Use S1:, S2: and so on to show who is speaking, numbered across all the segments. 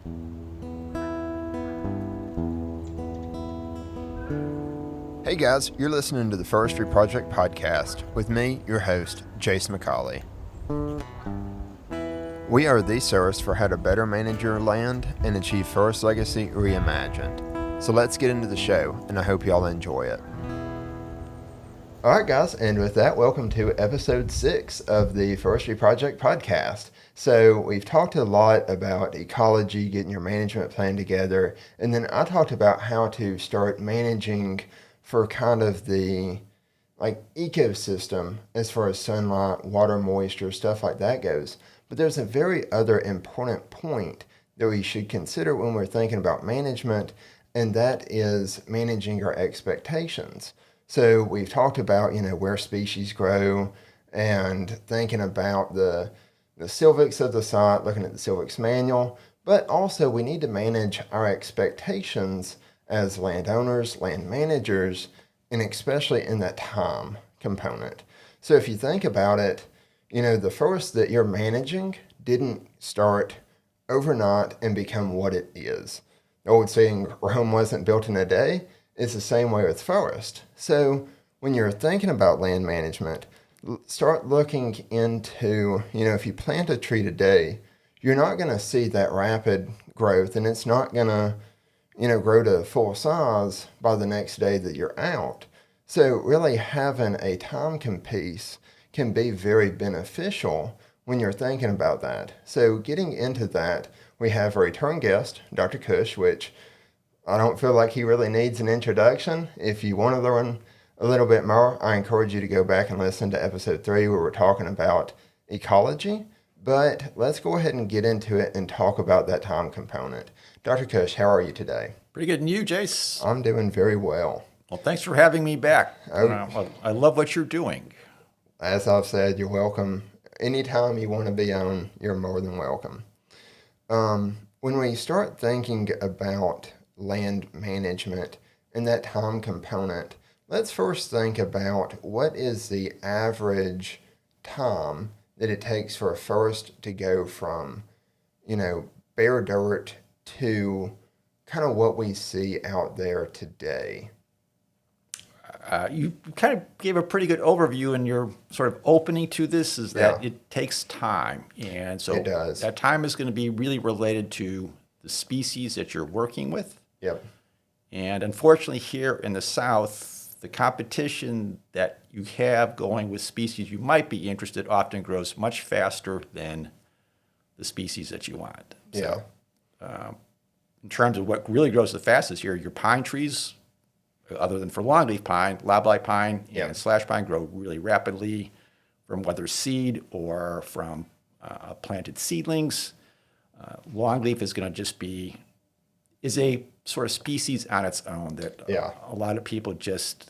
S1: Hey guys, you're listening to the Forestry Project Podcast with me, your host, Jace McCauley. We are the source for how to better manage your land and achieve forest legacy reimagined. So let's get into the show, and I hope y'all enjoy it. Alright guys, and with that, welcome to episode 6 of the Forestry Project Podcast. So we've talked a lot about ecology, getting your management plan together, and then I talked about how to start managing for kind of the ecosystem as far as sunlight, water, moisture, stuff like that goes. But there's a very other important point that we should consider when we're thinking about management, and that is managing our expectations. So we've talked about, where species grow and thinking about the silvics of the site, looking at the silvics manual, but also we need to manage our expectations as landowners, land managers, and especially in that time component. So if you think about it, the forest that you're managing didn't start overnight and become what it is. The old saying, Rome wasn't built in a day, is the same way with forest. So when you're thinking about land management, start looking into, if you plant a tree today, you're not going to see that rapid growth, and it's not going to grow to full size by the next day that you're out. So really having a time piece can be very beneficial when you're thinking about that. So getting into that, we have a return guest, Dr. Kush, which I don't feel like he really needs an introduction. If you want to learn a little bit more, I encourage you to go back and listen to episode 3 where we're talking about ecology. But let's go ahead and get into it and talk about that time component. Dr. Kush, how are you today?
S2: Pretty good. And you, Jace?
S1: I'm doing very well.
S2: Well, thanks for having me back. I love what you're doing.
S1: As I've said, you're welcome. Anytime you want to be on, you're more than welcome. When we start thinking about land management and that time component, let's first think about what is the average time that it takes for a forest to go from, bare dirt to kind of what we see out there today.
S2: You kind of gave a pretty good overview, and your sort of opening to this is that it takes time. And so
S1: it does.
S2: That time is going to be really related to the species that you're working with.
S1: Yep.
S2: And unfortunately here in the South, the competition that you have going with species you might be interested often grows much faster than the species that you want.
S1: Yeah.
S2: So, in terms of what really grows the fastest here, your pine trees, other than for longleaf pine, loblolly pine and slash pine grow really rapidly from whether seed or from planted seedlings. Longleaf is going to just is a sort of species on its own that a lot of people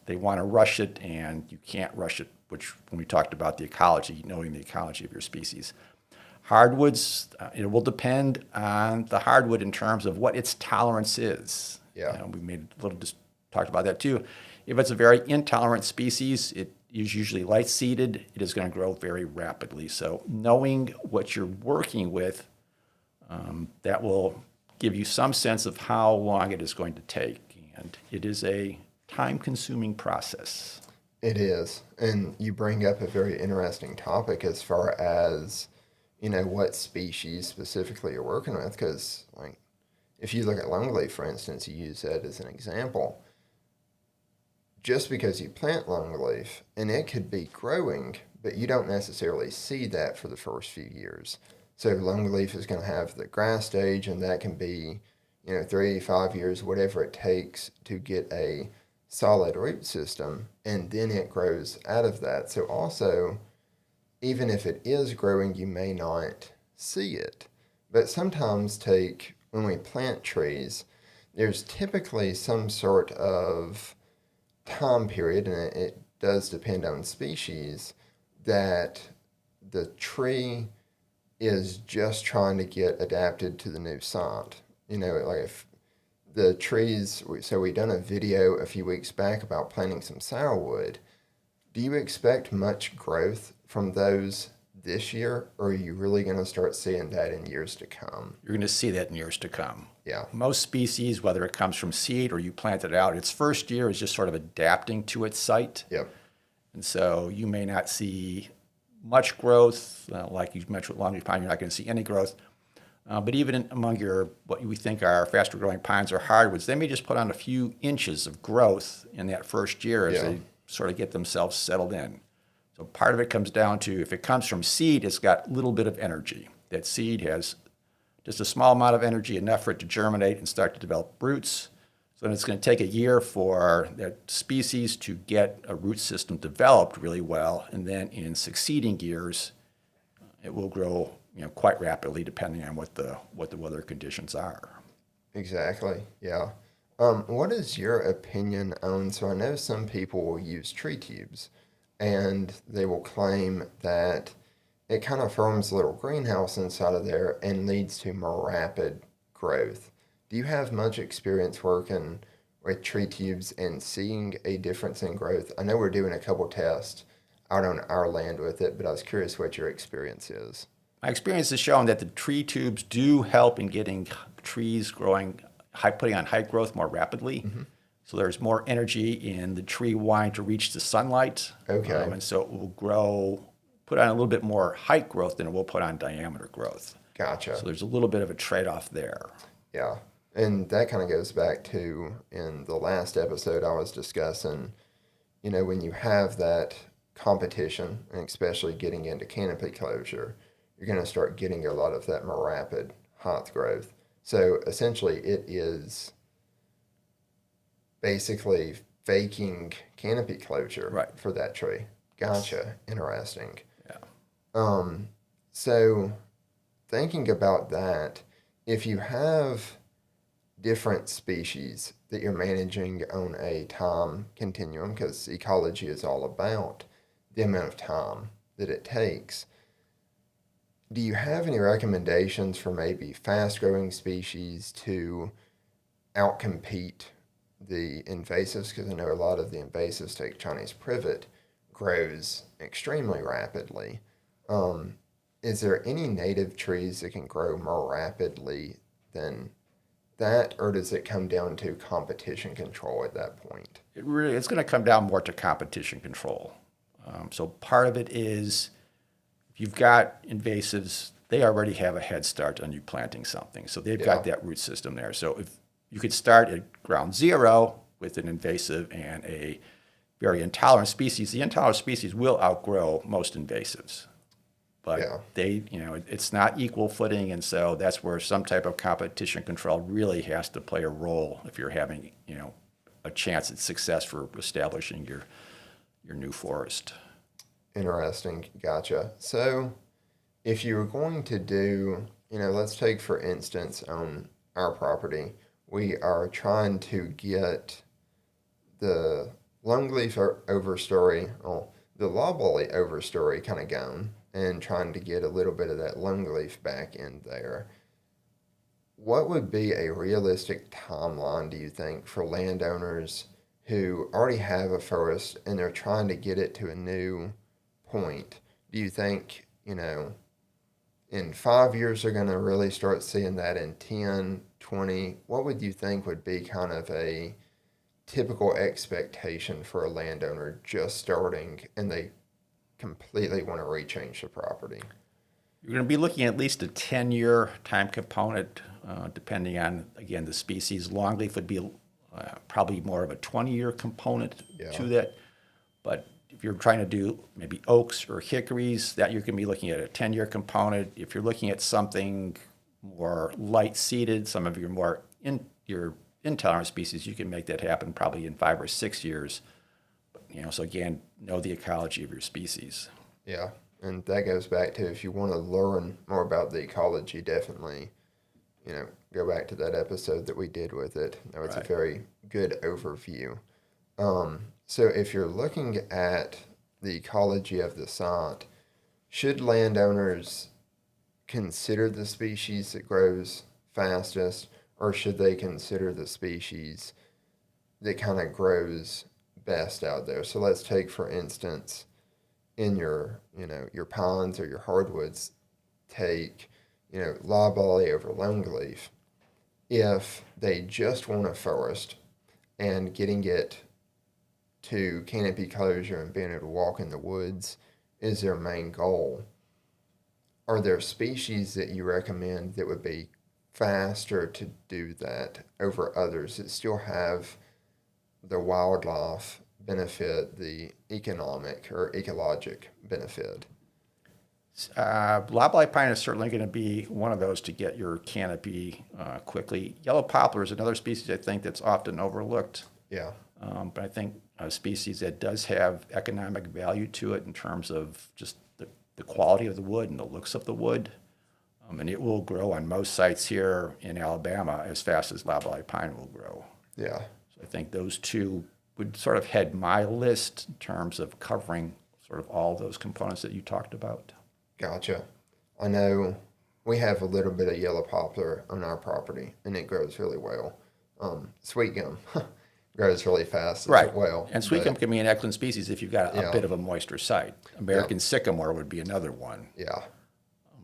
S2: they want to rush it, and you can't rush it, which when we talked about the ecology, knowing the ecology of your species. Hardwoods, it will depend on the hardwood in terms of what its tolerance is.
S1: Yeah.
S2: We talked about that too. If it's a very intolerant species, it is usually light seeded. It is going to grow very rapidly. So knowing what you're working with, that will give you some sense of how long it is going to take. And it is a time-consuming process.
S1: It is. And you bring up a very interesting topic as far as, what species specifically you're working with. Because, if you look at longleaf, for instance, you use that as an example. Just because you plant longleaf, and it could be growing, but you don't necessarily see that for the first few years. So longleaf is going to have the grass stage, and that can be, 3, 5 years, whatever it takes to get a solid root system, and then it grows out of that. So also, even if it is growing, you may not see it. But sometimes when we plant trees, there's typically some sort of time period, and it does depend on species, that the tree is just trying to get adapted to the new site. If the trees, so we done a video a few weeks back about planting some sourwood. Do you expect much growth from those this year, or are you really going to start seeing that in years to come?
S2: You're going to see that in years to come.
S1: Yeah.
S2: Most species, whether it comes from seed or you plant it out, its first year is just sort of adapting to its site.
S1: Yep.
S2: And so you may not see much growth. Like you mentioned with longleaf pine, you're not going to see any growth. But even among what we think are faster growing pines or hardwoods, they may just put on a few inches of growth in that first year as they sort of get themselves settled in. So part of it comes down to, if it comes from seed, it's got a little bit of energy. That seed has just a small amount of energy, enough for it to germinate and start to develop roots. So then it's going to take a year for that species to get a root system developed really well, and then in succeeding years, it will grow quite rapidly depending on what the weather conditions are.
S1: Exactly. Yeah. What is your opinion on? So I know some people will use tree tubes, and they will claim that it kind of forms a little greenhouse inside of there and leads to more rapid growth. Do you have much experience working with tree tubes and seeing a difference in growth? I know we're doing a couple tests out on our land with it, but I was curious what your experience is.
S2: My experience has shown that the tree tubes do help in getting trees growing, putting on height growth more rapidly. Mm-hmm. So there's more energy in the tree wanting to reach the sunlight.
S1: Okay.
S2: And so it will put on a little bit more height growth than it will put on diameter growth.
S1: Gotcha.
S2: So there's a little bit of a trade-off there.
S1: Yeah. And that kind of goes back to, in the last episode I was discussing, when you have that competition, and especially getting into canopy closure, you're going to start getting a lot of that more rapid height growth. So essentially it is basically faking canopy closure for that tree. Gotcha. Interesting.
S2: Yeah.
S1: So thinking about that, if you have different species that you're managing on a time continuum, because ecology is all about the amount of time that it takes, do you have any recommendations for maybe fast-growing species to outcompete the invasives? Because I know a lot of the invasives, take Chinese privet, grows extremely rapidly. Is there any native trees that can grow more rapidly than that, or does it come down to competition control at that point?
S2: It's going to come down more to competition control. So part of it is, if you've got invasives, they already have a head start on you planting something. So they've got that root system there. So if you could start at ground zero with an invasive and a very intolerant species, the intolerant species will outgrow most invasives. But it's not equal footing, and so that's where some type of competition control really has to play a role if you're having, a chance at success for establishing your new forest.
S1: Interesting. Gotcha. So if you were going to do, let's take for instance on our property, we are trying to get the longleaf overstory, the loblolly overstory kind of going, and trying to get a little bit of that longleaf back in there. What would be a realistic timeline, do you think, for landowners who already have a forest and they're trying to get it to a new point? Do you think, in 5 years they're going to really start seeing that, in 10, 20? What would you think would be kind of a typical expectation for a landowner just starting and they completely want to rechange the property?
S2: You're going to be looking at least a 10-year time component, depending on, again, the species. Longleaf would be probably more of a 20-year component to that. But if you're trying to do maybe oaks or hickories, that you're going to be looking at a 10-year component. If you're looking at something more light-seeded, some of your intolerant species, you can make that happen probably in 5 or 6 years. So again, know the ecology of your species.
S1: Yeah, and that goes back to, if you want to learn more about the ecology, definitely, go back to that episode that we did with it. It's a very good overview. So if you're looking at the ecology of the site, should landowners consider the species that grows fastest, or should they consider the species that kind of grows best out there? So let's take, for instance, in your, your pines or your hardwoods take, loblolly over longleaf, if they just want a forest and getting it to canopy closure and being able to walk in the woods is their main goal, are there species that you recommend that would be faster to do that over others that still have the wildlife benefit, the economic or ecologic benefit?
S2: Loblolly pine is certainly going to be one of those to get your canopy quickly. Yellow poplar is another species I think that's often overlooked.
S1: Yeah.
S2: But I think a species that does have economic value to it in terms of just the quality of the wood and the looks of the wood. And it will grow on most sites here in Alabama as fast as loblolly pine will grow.
S1: Yeah.
S2: So I think those two would sort of head my list in terms of covering sort of all those components that you talked about.
S1: Gotcha. I know we have a little bit of yellow poplar on our property, and it grows really well. Sweet gum grows really fast as well.
S2: And sweet gum can be an excellent species if you've got a bit of a moister site. American sycamore would be another one.
S1: Yeah.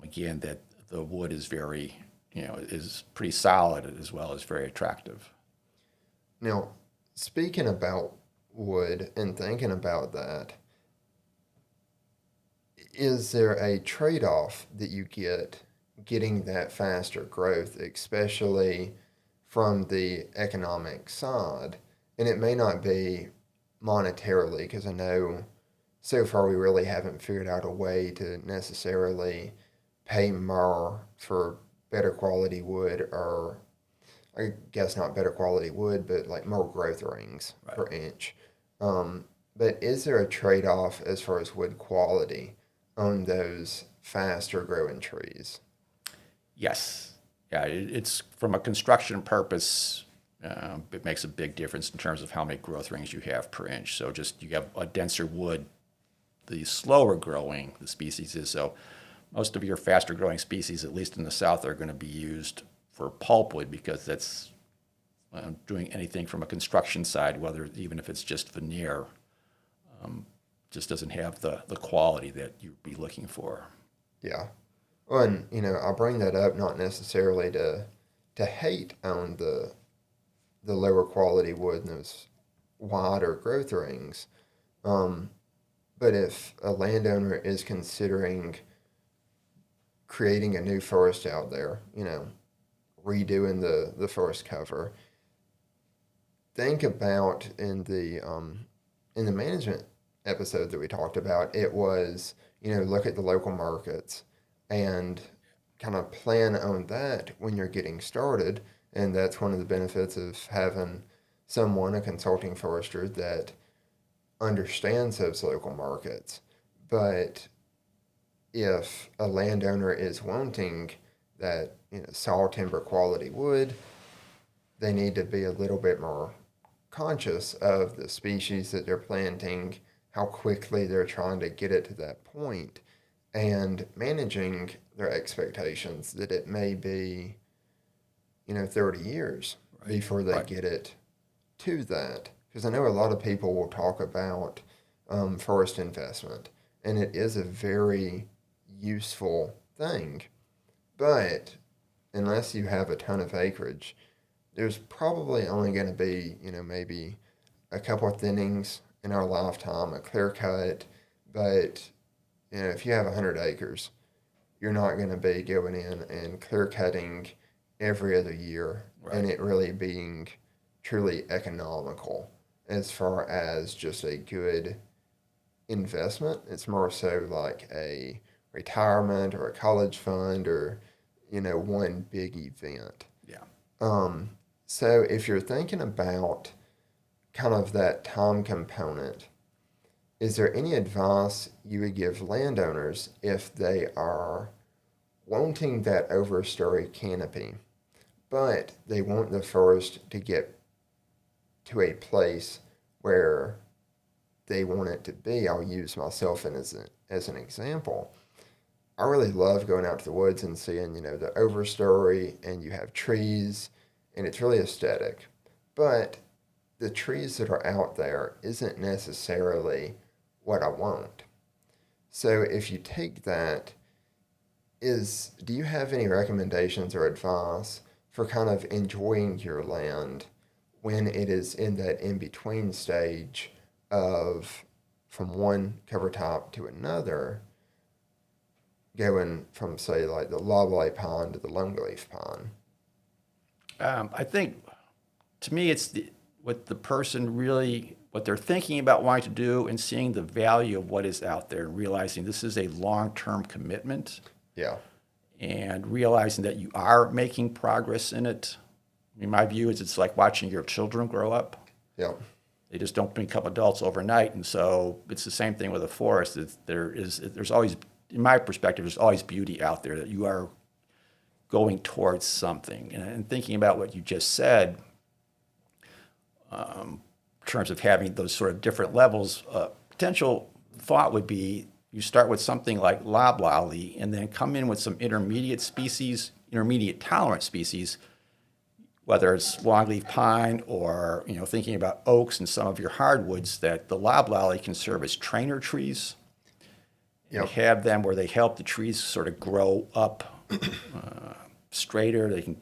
S2: Again, that the wood is very, is pretty solid as well as very attractive.
S1: Now, speaking about wood and thinking about that, is there a trade-off that you get getting that faster growth, especially from the economic side? And it may not be monetarily, because I know so far we really haven't figured out a way to necessarily pay more for better quality wood, or I guess not better quality wood, but like more growth rings per inch. But is there a trade-off as far as wood quality on those faster growing trees?
S2: Yes. Yeah, it's from a construction purpose, it makes a big difference in terms of how many growth rings you have per inch. So just you have a denser wood, the slower growing the species is. So most of your faster growing species, at least in the South, are going to be used for pulpwood because that's doing anything from a construction side, whether even if it's just veneer, just doesn't have the quality that you'd be looking for.
S1: Yeah. Well, and, I bring that up not necessarily to hate on the lower quality wood and those wider growth rings. But if a landowner is considering creating a new forest out there, redoing the forest cover, think about in the management episode that we talked about, it was, look at the local markets and kind of plan on that when you're getting started. And that's one of the benefits of having someone, a consulting forester, that understands those local markets. But if a landowner is wanting that, saw timber quality wood, they need to be a little bit more conscious of the species that they're planting, how quickly they're trying to get it to that point, and managing their expectations that it may be, 30 years before they get it to that. Because I know a lot of people will talk about forest investment, and it is a very useful thing. But unless you have a ton of acreage, there's probably only going to be, maybe a couple of thinnings in our lifetime, a clear cut. But, if you have 100 acres, you're not going to be going in and clear cutting every other year and it really being truly economical as far as just a good investment. It's more so like a retirement or a college fund or, one big event.
S2: Yeah.
S1: So if you're thinking about kind of that time component, is there any advice you would give landowners if they are wanting that overstory canopy, but they want the forest to get to a place where they want it to be? I'll use myself as an example. I really love going out to the woods and seeing, the overstory, and you have trees, and it's really aesthetic. But the trees that are out there isn't necessarily what I want. So if you take that, do you have any recommendations or advice for kind of enjoying your land when it is in that in-between stage of from one cover type to another, going from, say, like the loblolly pine to the longleaf pine?
S2: I think, to me, it's what the person really, what they're thinking about wanting to do and seeing the value of what is out there and realizing this is a long-term commitment
S1: Yeah.
S2: and realizing that you are making progress in it. I mean, my view is it's like watching your children grow up.
S1: Yeah.
S2: They just don't become adults overnight. And so it's the same thing with a forest. There's always, in my perspective, there's always beauty out there that you are going towards something. And thinking about what you just said, in terms of having those sort of different levels, potential thought would be you start with something like loblolly and then come in with some intermediate species, intermediate tolerant species, whether it's longleaf pine or, thinking about oaks and some of your hardwoods, that the loblolly can serve as trainer trees.
S1: Yep.
S2: You have them where they help the trees sort of grow up straighter. They can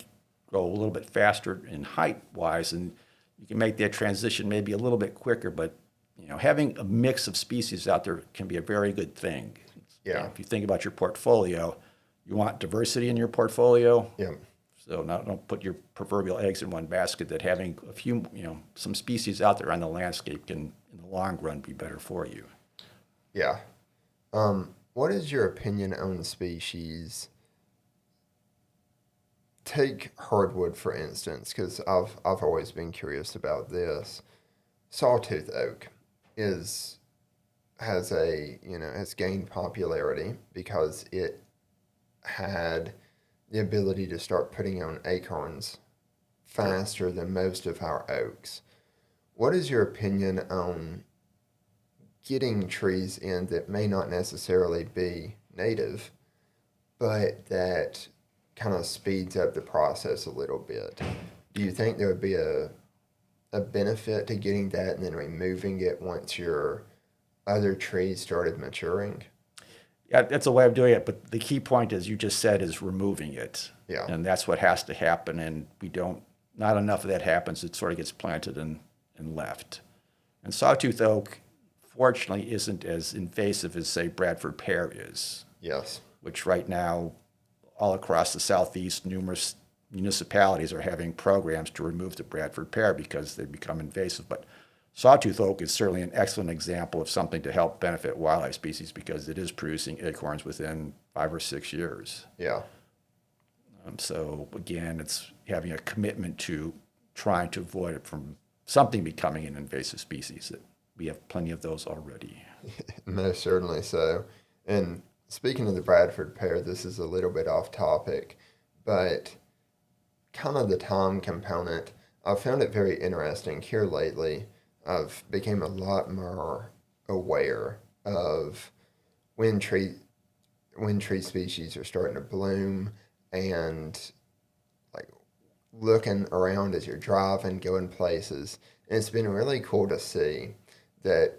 S2: grow a little bit faster in height-wise, and you can make that transition maybe a little bit quicker. But having a mix of species out there can be a very good thing.
S1: Yeah.
S2: If you think about your portfolio, you want diversity in your portfolio.
S1: Yeah.
S2: So don't put your proverbial eggs in one basket. That having a few, some species out there on the landscape can, in the long run, be better for you.
S1: Yeah. What is your opinion on species? Take hardwood, for instance, because I've always been curious about this. Sawtooth oak has gained popularity because it had the ability to start putting on acorns faster than most of our oaks. What is your opinion on getting trees in that may not necessarily be native, but that kind of speeds up the process a little bit? Do you think there would be a benefit to getting that and then removing it once your other trees started maturing?
S2: Yeah, that's a way of doing it. But the key point, as you just said, is removing it.
S1: Yeah.
S2: And that's what has to happen. And not enough of that happens. It sort of gets planted and left. And sawtooth oak, fortunately, isn't as invasive as, say, Bradford pear is.
S1: Yes.
S2: Which right now, all across the Southeast, numerous municipalities are having programs to remove the Bradford pear because they become invasive. But sawtooth oak is certainly an excellent example of something to help benefit wildlife species because it is producing acorns within 5 or 6 years.
S1: Yeah.
S2: So again, it's having a commitment to trying to avoid it from something becoming an invasive species. That we have plenty of those already.
S1: Most certainly so. And speaking of the Bradford pear, this is a little bit off topic, but kind of the time component, I've found it very interesting here lately. I've become a lot more aware of when tree species are starting to bloom, and like looking around as you're driving, going places. And it's been really cool to see that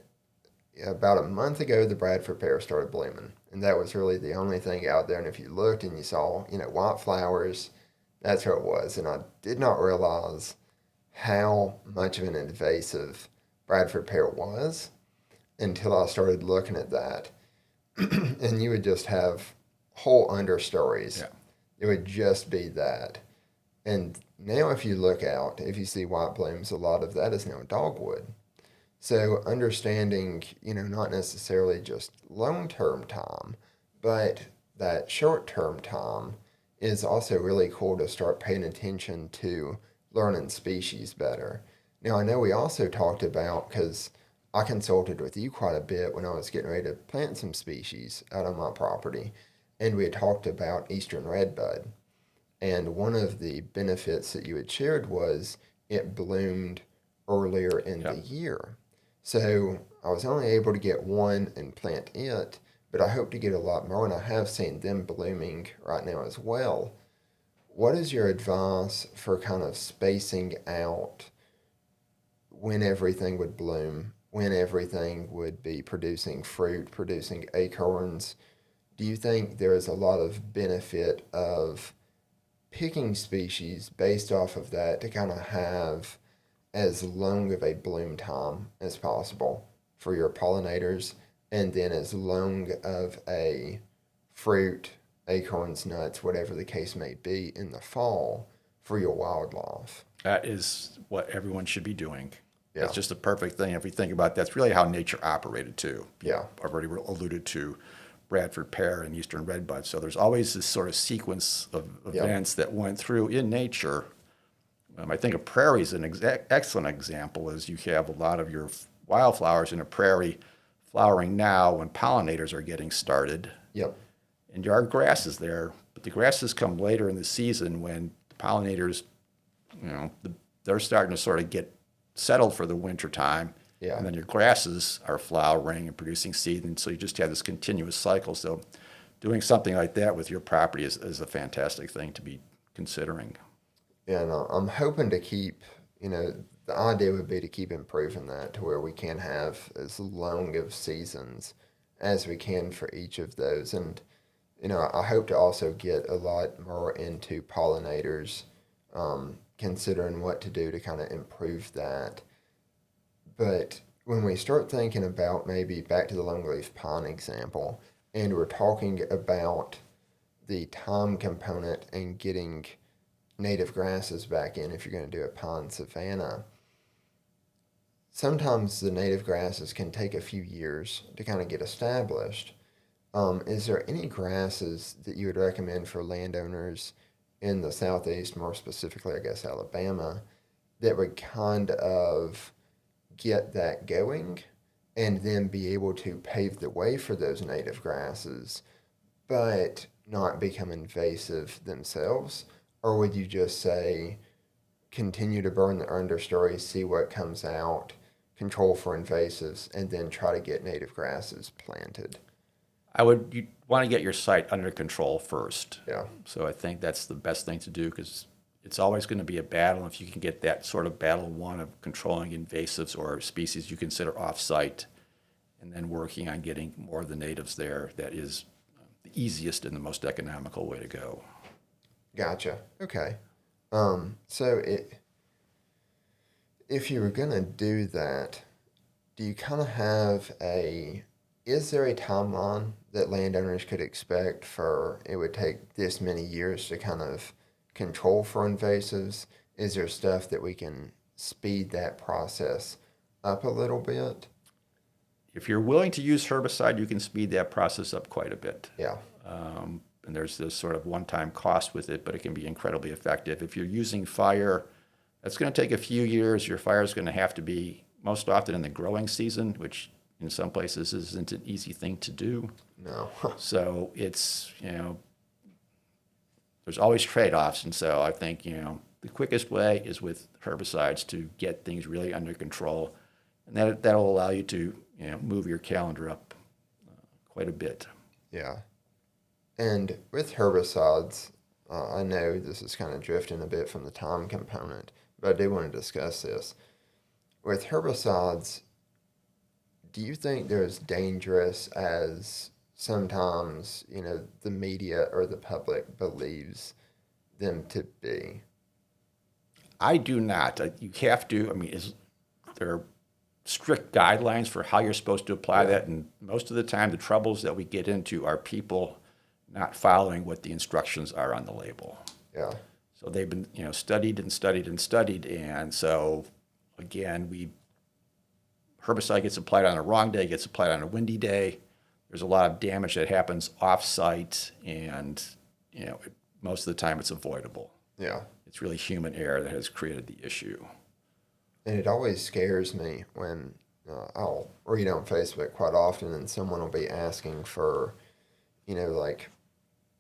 S1: about a month ago the Bradford pear started blooming, and that was really the only thing out there. And if you looked and you saw white flowers, that's what it was. And I did not realize how much of an invasive Bradford pear was until I started looking at that. And you would just have whole understories.
S2: Yeah.
S1: It would just be that. And now if you look out, if you see white blooms, a lot of that is now dogwood. So understanding, not necessarily just long-term time, but that short-term time is also really cool to start paying attention to learning species better. Now, I know we also talked about, because I consulted with you quite a bit when I was getting ready to plant some species out on my property, and we had talked about eastern redbud. And one of the benefits that you had shared was it bloomed earlier in the year. So I was only able to get one and plant it, but I hope to get a lot more, and I have seen them blooming right now as well. What is your advice for kind of spacing out when everything would bloom when everything would be producing fruit, producing acorns, do you think there is a lot of benefit of picking species based off of that to kind of have as long of a bloom time as possible for your pollinators, and then as long of a fruit, acorns, nuts, whatever the case may be in the fall for your wildlife?
S2: That is what everyone should be doing.
S1: Yeah.
S2: That's just a perfect thing. If we think about that's really how nature operated too.
S1: Yeah.
S2: I've already alluded to Bradford pear and eastern redbud. So there's always this sort of sequence of events that went through in nature. I think a prairie is an excellent example, as you have a lot of your wildflowers in a prairie flowering now when pollinators are getting started.
S1: Yep.
S2: And there are grasses there, but the grasses come later in the season when the pollinators, they're starting to sort of get settled for the winter time.
S1: Yeah.
S2: And then your grasses are flowering and producing seed, and so you just have this continuous cycle. So doing something like that with your property is a fantastic thing to be considering.
S1: And I'm hoping to keep, the idea would be to keep improving that to where we can have as long of seasons as we can for each of those. And, I hope to also get a lot more into pollinators, considering what to do to kind of improve that. But when we start thinking about maybe back to the longleaf pine example, and we're talking about the time component and getting native grasses back in if you're going to do a pine savanna, sometimes the native grasses can take a few years to kind of get established. Is there any grasses that you would recommend for landowners in the Southeast, more specifically, I guess, Alabama, that would kind of get that going and then be able to pave the way for those native grasses, but not become invasive themselves? Or would you just say, continue to burn the understory, see what comes out, control for invasives, and then try to get native grasses planted?
S2: You want to get your site under control first.
S1: Yeah.
S2: So I think that's the best thing to do, because it's always going to be a battle. If you can get that sort of battle one of controlling invasives or species you consider off-site, and then working on getting more of the natives there, that is the easiest and the most economical way to go.
S1: Gotcha. Okay. If you were going to do that, do you kind of have is there a timeline that landowners could expect for it would take this many years to kind of control for invasives? Is there stuff that we can speed that process up a little bit?
S2: If you're willing to use herbicide, you can speed that process up quite a bit.
S1: Yeah.
S2: And there's this sort of one-time cost with it, but it can be incredibly effective. If you're using fire, that's going to take a few years. Your fire is going to have to be most often in the growing season, which in some places isn't an easy thing to do.
S1: No.
S2: So it's, there's always trade-offs. And so I think, the quickest way is with herbicides to get things really under control. And that'll allow you to, move your calendar up quite a bit.
S1: Yeah. And with herbicides, I know this is kind of drifting a bit from the time component, but I do want to discuss this. With herbicides, do you think they're as dangerous as sometimes, the media or the public believes them to be?
S2: I do not. You have to, there are strict guidelines for how you're supposed to apply that, and most of the time the troubles that we get into are people not following what the instructions are on the label.
S1: Yeah.
S2: So they've been, studied and studied and studied, and so again, herbicide gets applied on a wrong day, gets applied on a windy day. There's a lot of damage that happens off-site, and most of the time it's avoidable.
S1: Yeah.
S2: It's really human error that has created the issue.
S1: And it always scares me when I'll read on Facebook quite often, and someone will be asking for, like,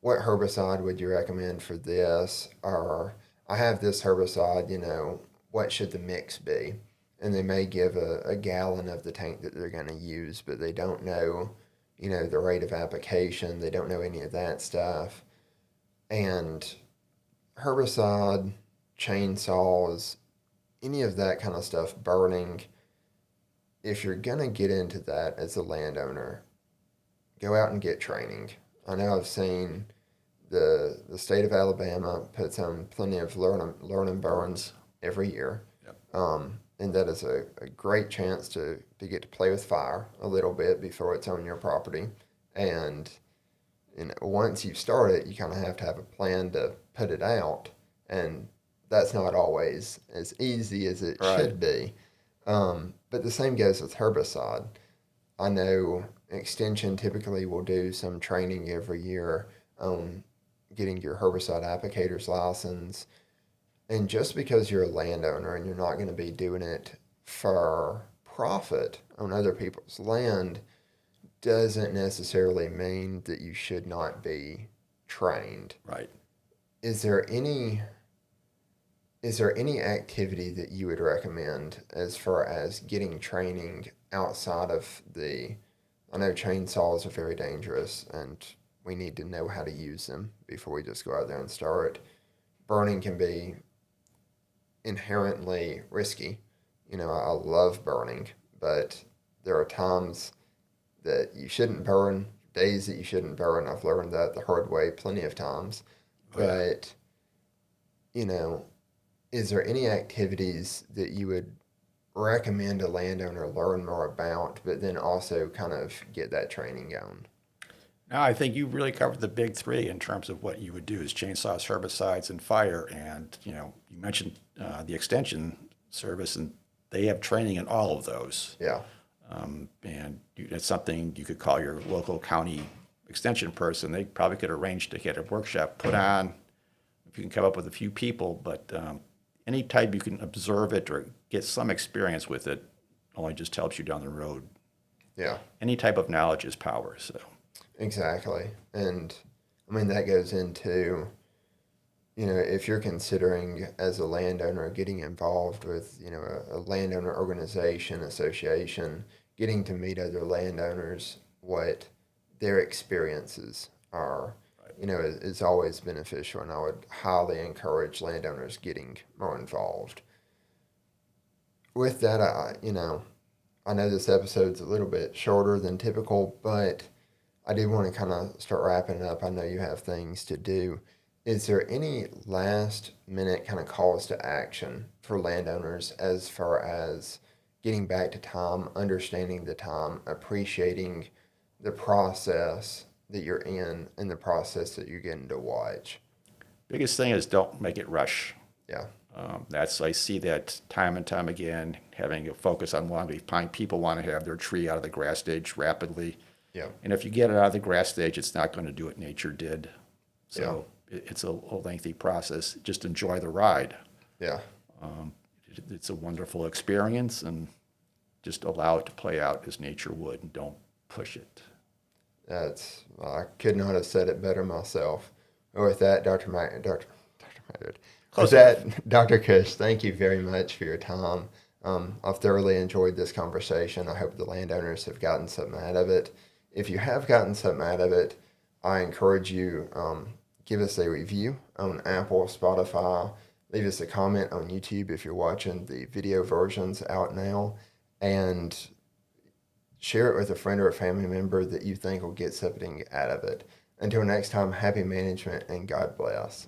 S1: what herbicide would you recommend for this? Or I have this herbicide, what should the mix be? And they may give a gallon of the tank that they're going to use, but they don't know, the rate of application. They don't know any of that stuff. And herbicide, chainsaws, any of that kind of stuff, burning, if you're going to get into that as a landowner, go out and get training. I know I've seen the state of Alabama puts on plenty of learn and burns every year.
S2: Yep.
S1: And that is a great chance to get to play with fire a little bit before it's on your property. And once you start it, you kind of have to have a plan to put it out. And that's not always as easy as it
S2: Right.
S1: should be. But the same goes with herbicide. I know Extension typically will do some training every year on getting your herbicide applicators license. And just because you're a landowner and you're not going to be doing it for profit on other people's land doesn't necessarily mean that you should not be trained.
S2: Right.
S1: Is there any activity that you would recommend as far as getting training outside of I know chainsaws are very dangerous and we need to know how to use them before we just go out there and start. Burning can be inherently risky. I love burning, but there are times that you shouldn't burn, days that you shouldn't burn. I've learned that the hard way plenty of times.
S2: Oh, yeah.
S1: But, is there any activities that you would recommend a landowner learn more about, but then also kind of get that training going?
S2: Now, I think you really covered the big three in terms of what you would do is chainsaws, herbicides, and fire. And, you mentioned the extension service, and they have training in all of those.
S1: Yeah.
S2: And it's something you could call your local county extension person. They probably could arrange to get a workshop put on if you can come up with a few people. But any type you can observe it or get some experience with it only just helps you down the road.
S1: Yeah.
S2: Any type of knowledge is power. So.
S1: Exactly. And I mean, that goes into, if you're considering as a landowner getting involved with, a landowner organization, association, getting to meet other landowners, what their experiences are, is always beneficial. And I would highly encourage landowners getting more involved. With that, I know this episode's a little bit shorter than typical, but I do want to kind of start wrapping it up. I know you have things to do. Is there any last minute kind of calls to action for landowners as far as getting back to time, understanding the time, appreciating the process that you're in and the process that you're getting to watch?
S2: Biggest thing is don't make it rush.
S1: Yeah.
S2: I see that time and time again, having a focus on longleaf pine. People want to have their tree out of the grass stage rapidly.
S1: Yeah.
S2: And if you get it out of the grass stage, it's not going to do what nature did. So it's a lengthy process. Just enjoy the ride.
S1: Yeah.
S2: It's a wonderful experience, and just allow it to play out as nature would, and don't push it.
S1: I could not have said it better myself. With that, Dr. Maggard. With
S2: Close
S1: that, Dr. Kush, thank you very much for your time. I've thoroughly enjoyed this conversation. I hope the landowners have gotten something out of it. If you have gotten something out of it, I encourage you, give us a review on Apple, Spotify, leave us a comment on YouTube if you're watching the video versions out now, and share it with a friend or a family member that you think will get something out of it. Until next time, happy management and God bless.